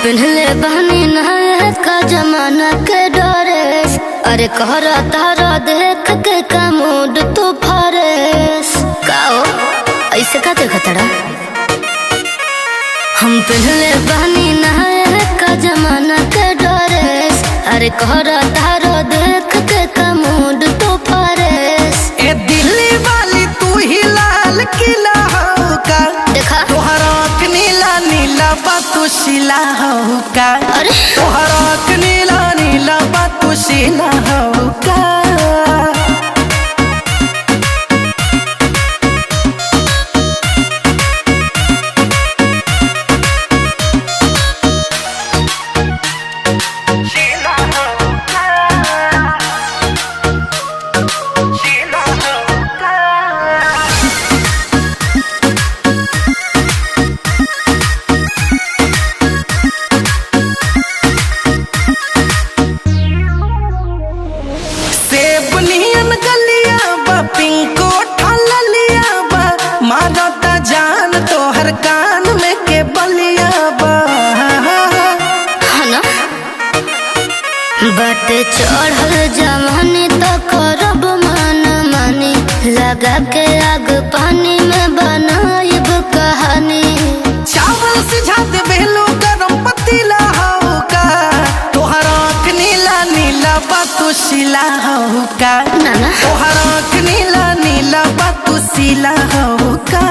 पहले बहनी नहाए का जमाना के डरेस। अरे कहरा तारा देख के का मूड तू फरेस का हो ऐसे का देखा तड़ा। हम पहले बहनी नहाए का जमाना के डरेस। अरे कहरा तारा देख के का मूड तू फरेस। ए दिल्ली वाली तू ही लाल किला हो का देखा तोहरा नीला नीला बातू शिला हो का। अरे तोहरा नीला नीला बातू शिला हो का। पिंको ठलिया बा मारता जान तोहर कान में के बलिया बा। ना बट चढ़ल जवानी तो करब मन मानी लगा के आग पानी में बनाइब कहानी। चावल सिझा दे बेलो गरम पतीला हो का तोहरा नीला नीला बातू शिला हो का। ना तोहरा नीला नीला बातू शिला हो का।